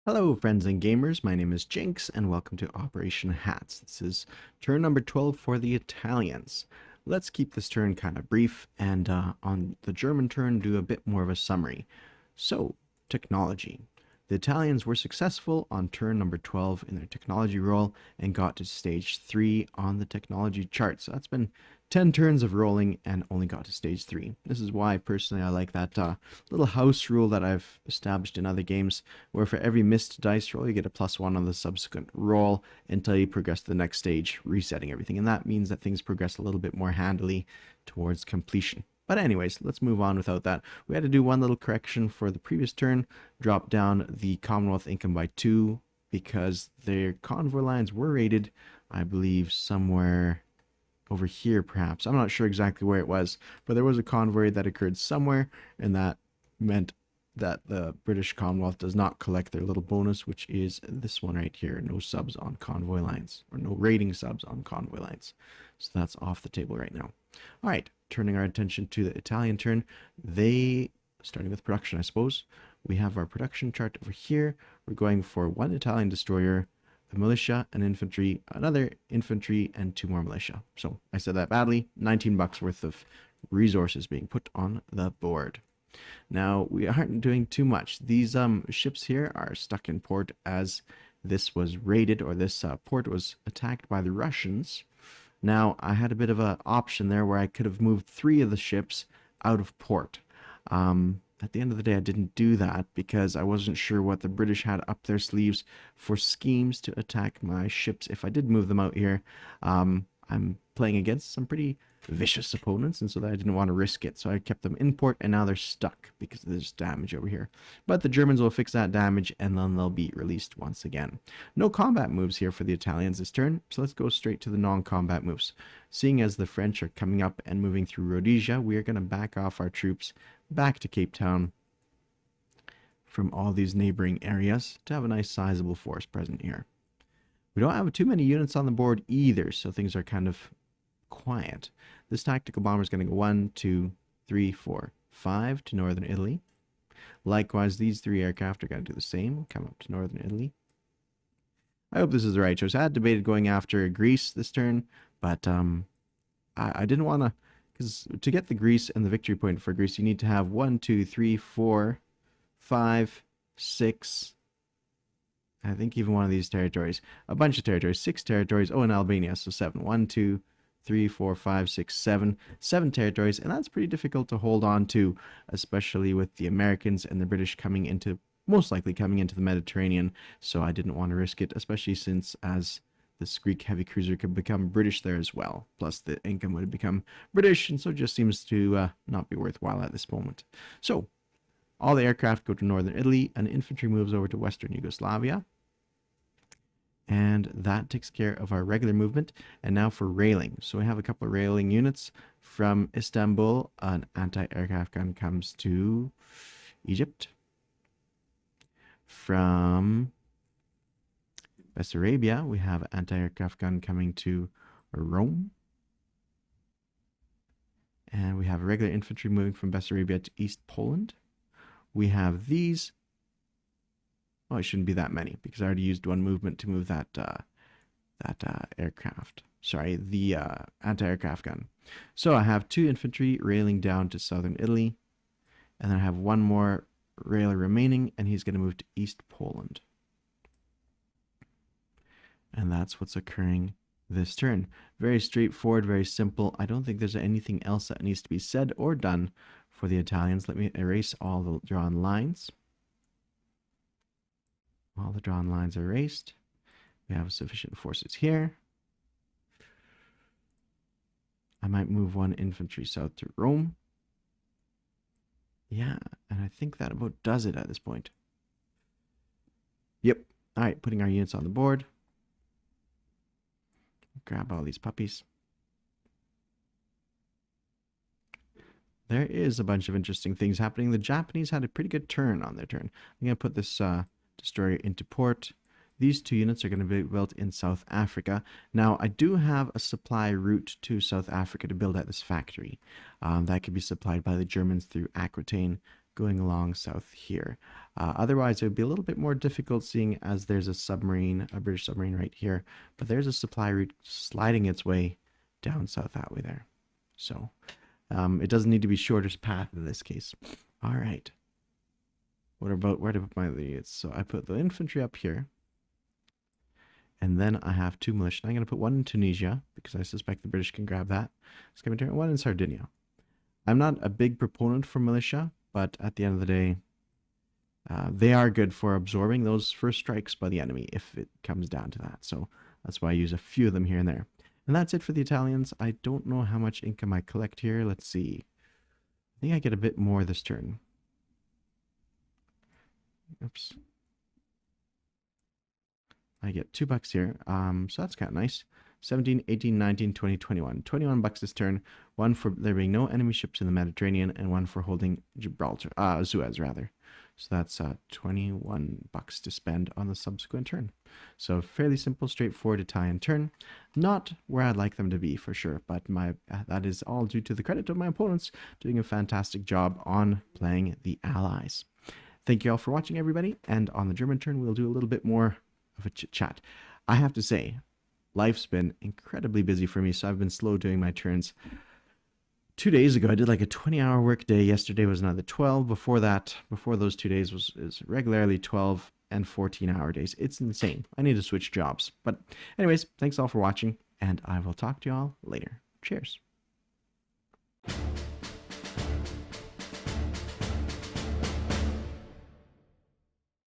Hello, friends and gamers. My name is Jinx, and welcome to Operation Hats. This is turn number 12 for the Italians. Let's keep this turn kind of brief, and on the German turn, do a bit more of a summary. So, technology. The Italians were successful on turn number 12 in their technology roll and got to stage 3 on the technology chart. So that's been 10 turns of rolling and only got to stage 3. This is why personally I like that little house rule that I've established in other games, where for every missed dice roll you get a +1 on the subsequent roll until you progress to the next stage, resetting everything. And that means that things progress a little bit more handily towards completion. But anyways, let's move on without that. We had to do one little correction for the previous turn, drop down the Commonwealth income by 2 because their convoy lines were rated, I believe, somewhere over here perhaps. I'm not sure exactly where it was, but there was a convoy that occurred somewhere, and that meant that the British Commonwealth does not collect their little bonus, which is this one right here. No subs on convoy lines, or no rating subs on convoy lines. So that's off the table right now. All right, turning our attention to the Italian turn. Starting with production, I suppose. We have our production chart over here. We're going for one Italian destroyer, a militia, an infantry, another infantry, and 2 more militia. So I said that badly. 19 bucks worth of resources being put on the board. Now, we aren't doing too much. These ships here are stuck in port as this was raided, or this port was attacked by the Russians. Now, I had a bit of an option there where I could have moved 3 of the ships out of port. At the end of the day, I didn't do that because I wasn't sure what the British had up their sleeves for schemes to attack my ships if I did move them out here. I'm playing against some pretty vicious opponents, and so that I didn't want to risk it. So I kept them in port, and now they're stuck because there's damage over here. But the Germans will fix that damage, and then they'll be released once again. No combat moves here for the Italians this turn, so let's go straight to the non-combat moves. Seeing as the French are coming up and moving through Rhodesia, we are going to back off our troops back to Cape Town from all these neighboring areas to have a nice sizable force present here. We don't have too many units on the board either, so things are kind of quiet. This tactical bomber is going to go 1, 2, 3, 4, 5 to northern Italy. Likewise, these 3 aircraft are going to do the same, come up to northern Italy. I hope this is the right choice. I had debated going after Greece this turn, but I didn't want to, because to get the Greece and the victory point for Greece, you need to have 1, 2, 3, 4, 5, 6, I think even one of these territories, a bunch of territories, 6 territories, and Albania, so 7. 1, 2, 3, 4, 5, 6, 7. 7 territories, and that's pretty difficult to hold on to, especially with the Americans and the British most likely coming into the Mediterranean, so I didn't want to risk it, especially since as this Greek heavy cruiser could become British there as well, plus the income would become British, and so it just seems to not be worthwhile at this moment. So, all the aircraft go to northern Italy, and infantry moves over to western Yugoslavia. And that takes care of our regular movement. And now for railing. So we have a couple of railing units from Istanbul. An anti-aircraft gun comes to Egypt. From Bessarabia, we have an anti-aircraft gun coming to Rome. And we have regular infantry moving from Bessarabia to East Poland. We have these. Oh, it shouldn't be that many because I already used one movement to move that aircraft. Sorry, the anti-aircraft gun. So I have 2 infantry railing down to southern Italy, and then I have 1 more railer remaining, and he's going to move to East Poland. And that's what's occurring this turn. Very straightforward, very simple. I don't think there's anything else that needs to be said or done for the Italians. Let me erase all the drawn lines. All the drawn lines are erased. We have sufficient forces here. I might move 1 infantry south to Rome. Yeah, and I think that about does it at this point. Yep. All right, putting our units on the board. Grab all these puppies. There is a bunch of interesting things happening. The Japanese had a pretty good turn on their turn. I'm going to put this destroyer into port. These 2 units are going to be built in South Africa. Now, I do have a supply route to South Africa to build at this factory. That could be supplied by the Germans through Aquitaine going along south here. Otherwise, it would be a little bit more difficult seeing as there's a submarine, a British submarine right here, but there's a supply route sliding its way down south that way there. So it doesn't need to be shortest path in this case. All right. What about where to put my leads? So I put the infantry up here. And then I have 2 militia. I'm going to put one in Tunisia because I suspect the British can grab that. It's going to turn one in Sardinia. I'm not a big proponent for militia, but at the end of the day, they are good for absorbing those first strikes by the enemy if it comes down to that. So that's why I use a few of them here and there. And that's it for the Italians. I don't know how much income I collect here. Let's see. I think I get a bit more this turn. Oops. I get $2 here. So that's kind of nice. 17, 18, 19, 20, 21. 21 bucks this turn. One for there being no enemy ships in the Mediterranean, and one for holding Gibraltar, Suez rather. So that's 21 bucks to spend on the subsequent turn. So fairly simple, straightforward Italian turn. Not where I'd like them to be for sure, but that is all due to the credit of my opponents doing a fantastic job on playing the Allies. Thank you all for watching, everybody. And on the German turn, we'll do a little bit more of a chit chat. I have to say, life's been incredibly busy for me, so I've been slow doing my turns. 2 days ago, I did like a 20-hour work day. Yesterday was another 12. Before those 2 days is regularly 12 and 14-hour days. It's insane. I need to switch jobs. But anyways, thanks all for watching, and I will talk to you all later. Cheers.